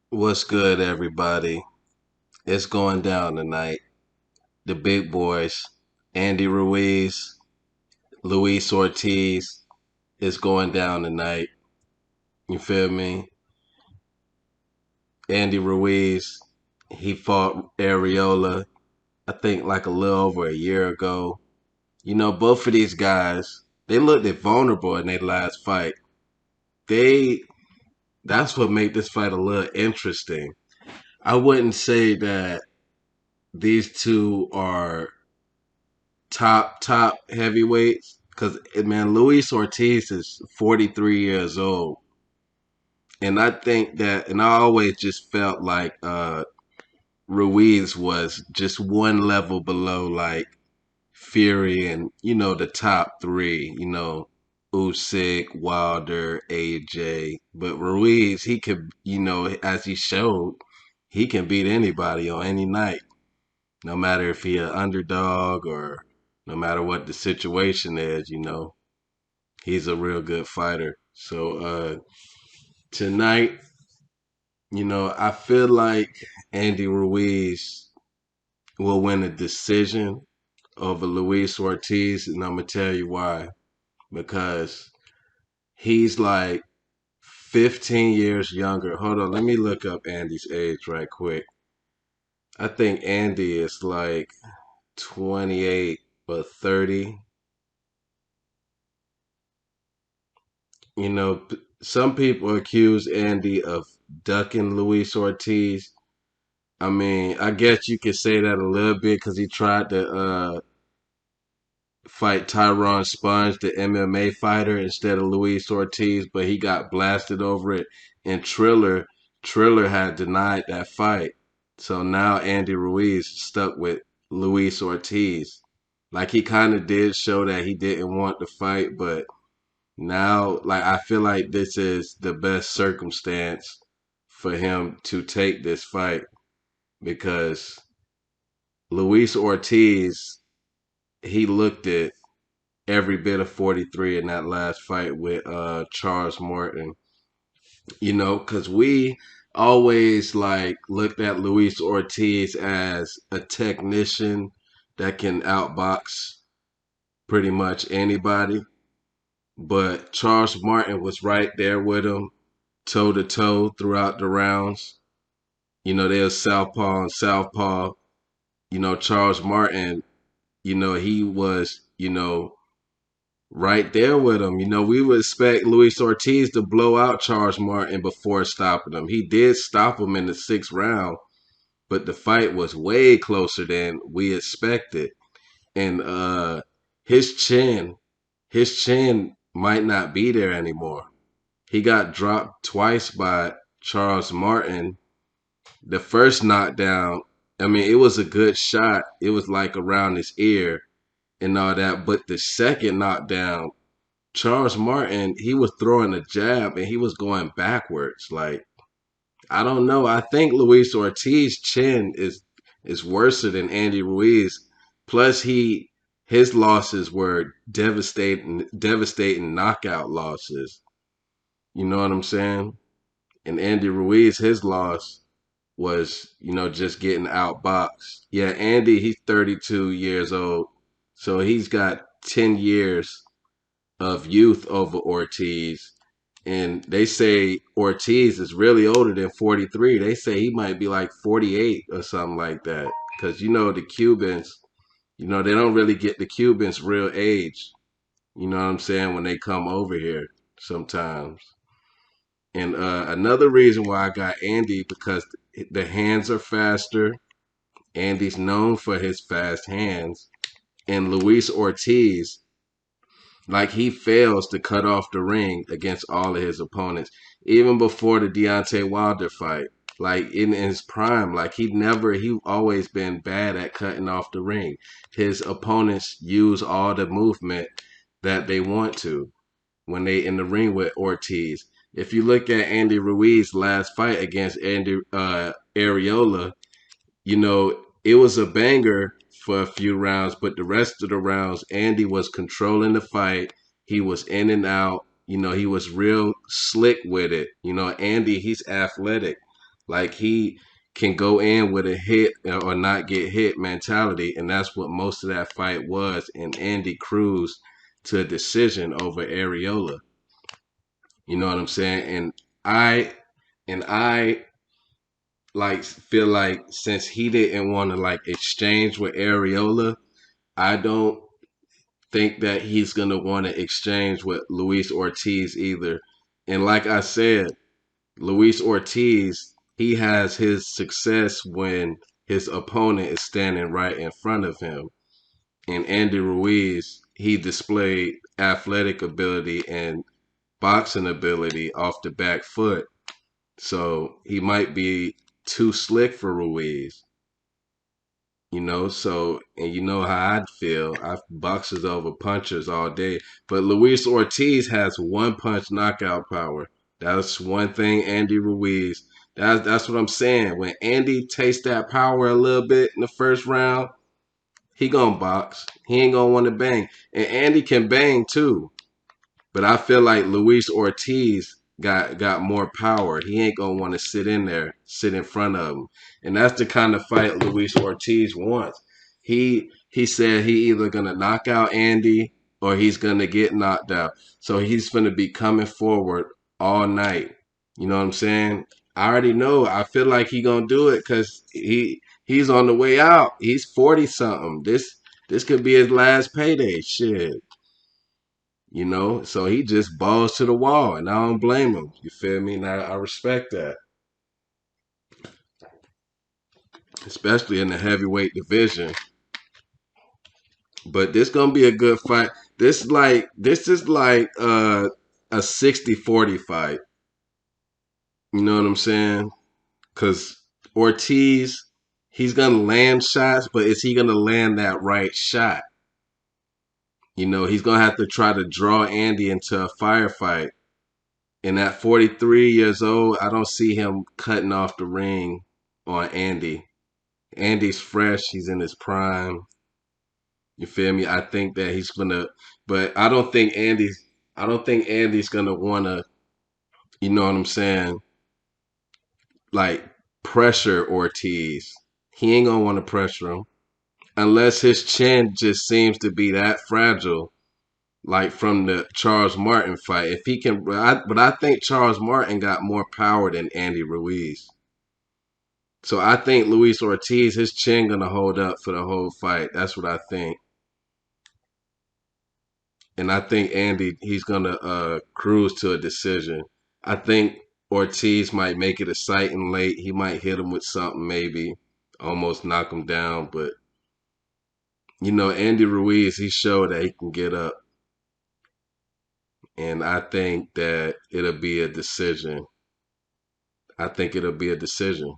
What's good, everybody? It's going down tonight. The big boys, Andy Ruiz, Luis Ortiz, it's going down tonight. You feel me? Andy Ruiz, he fought Areola, I think like a little over a year ago. Both of these guys, they looked vulnerable in their last fight. They, that's what made this fight a little interesting. I wouldn't say that these two are top heavyweights because man, Luis Ortiz is 43 years old, and I think that, and I always just felt like Ruiz was just one level below like Fury and the top three, Usyk, Wilder, AJ, but Ruiz he could, as he showed, he can beat anybody on any night, no matter if he an underdog or no matter what the situation is, he's a real good fighter. So tonight, I feel like Andy Ruiz will win a decision over Luis Ortiz, and I'm gonna tell you why. Because he's like 15 years younger. Hold on, let me look up Andy's age right quick. I think Andy is like 28 or 30. Some people accuse Andy of ducking Luis Ortiz. I mean, I guess you could say that a little bit because he tried to fight Tyron Sponge, the MMA fighter, instead of Luis Ortiz, but he got blasted over it. And Triller had denied that fight. So now Andy Ruiz is stuck with Luis Ortiz. Like he kind of did show that he didn't want the fight, but now, like I feel like this is the best circumstance for him to take this fight because Luis Ortiz, he looked at every bit of 43 in that last fight with Charles Morton. Because we always like looked at Luis Ortiz as a technician that can outbox pretty much anybody. But Charles Martin was right there with him, toe to toe throughout the rounds. They were southpaw and southpaw. Charles Martin, he was, right there with him. We would expect Luis Ortiz to blow out Charles Martin before stopping him. He did stop him in the sixth round, but the fight was way closer than we expected. And his chin, his chin might not be there anymore. He got dropped twice by Charles Martin. The first knockdown, I mean, it was a good shot. It was like around his ear and all that. But the second knockdown, Charles Martin, he was throwing a jab and he was going backwards. Like, I don't know. I think Luis Ortiz's chin is worse than Andy Ruiz. Plus his losses were devastating knockout losses. You know what I'm saying? And Andy Ruiz, his loss was, just getting outboxed. Yeah, Andy, he's 32 years old. So he's got 10 years of youth over Ortiz. And they say Ortiz is really older than 43. They say he might be like 48 or something like that. Because, the Cubans, they don't really get the Cubans' real age. You know what I'm saying? When they come over here sometimes. And another reason why I got Andy because the hands are faster. Andy's known for his fast hands. And Luis Ortiz, like he fails to cut off the ring against all of his opponents, even before the Deontay Wilder fight. Like in his prime, like he always been bad at cutting off the ring. His opponents use all the movement that they want to when they in the ring with Ortiz. If you look at Andy Ruiz's last fight against Andy Areola, it was a banger for a few rounds, but the rest of the rounds, Andy was controlling the fight. He was in and out. He was real slick with it. Andy, he's athletic. Like he can go in with a hit or not get hit mentality, and that's what most of that fight was. And Andy Cruz to a decision over Areola. You know what I'm saying? I I like feel like since he didn't want to like exchange with Areola, I don't think that he's gonna want to exchange with Luis Ortiz either. And like I said, Luis Ortiz, he has his success when his opponent is standing right in front of him. And Andy Ruiz, he displayed athletic ability and boxing ability off the back foot. So he might be too slick for Ruiz. So and you know how I'd feel. I boxers over punchers all day. But Luis Ortiz has one punch knockout power. That's one thing Andy Ruiz. That's what I'm saying. When Andy tastes that power a little bit in the first round, he gonna box. He ain't gonna want to bang. And Andy can bang too. But I feel like Luis Ortiz got more power. He ain't gonna want to sit in there, sit in front of him, and that's the kind of fight Luis Ortiz wants. He said he either gonna knock out Andy or he's gonna get knocked out. So he's gonna be coming forward all night. You know what I'm saying? I already know. I feel like he gonna do it because he's on the way out. He's 40 something. This could be his last payday. Shit. So he just balls to the wall, and I don't blame him. You feel me? And I respect that, especially in the heavyweight division. But this gonna be a good fight. This is like a 60-40 fight. You know what I'm saying? Because Ortiz, he's gonna land shots, but is he gonna land that right shot? He's gonna have to try to draw Andy into a firefight. And at 43 years old, I don't see him cutting off the ring on Andy. Andy's fresh. He's in his prime. You feel me? I think that he's gonna, but I don't think Andy's gonna wanna, you know what I'm saying? Like pressure Ortiz. He ain't gonna want to pressure him unless his chin just seems to be that fragile, like from the Charles Martin fight. If he can, but I think Charles Martin got more power than Andy Ruiz. So I think Luis Ortiz, his chin gonna hold up for the whole fight. That's what I think. And I think Andy, he's gonna cruise to a decision. I think Ortiz might make it exciting late. He might hit him with something, maybe almost knock him down. But Andy Ruiz, he showed that he can get up, and I think that it'll be a decision. I think it'll be a decision.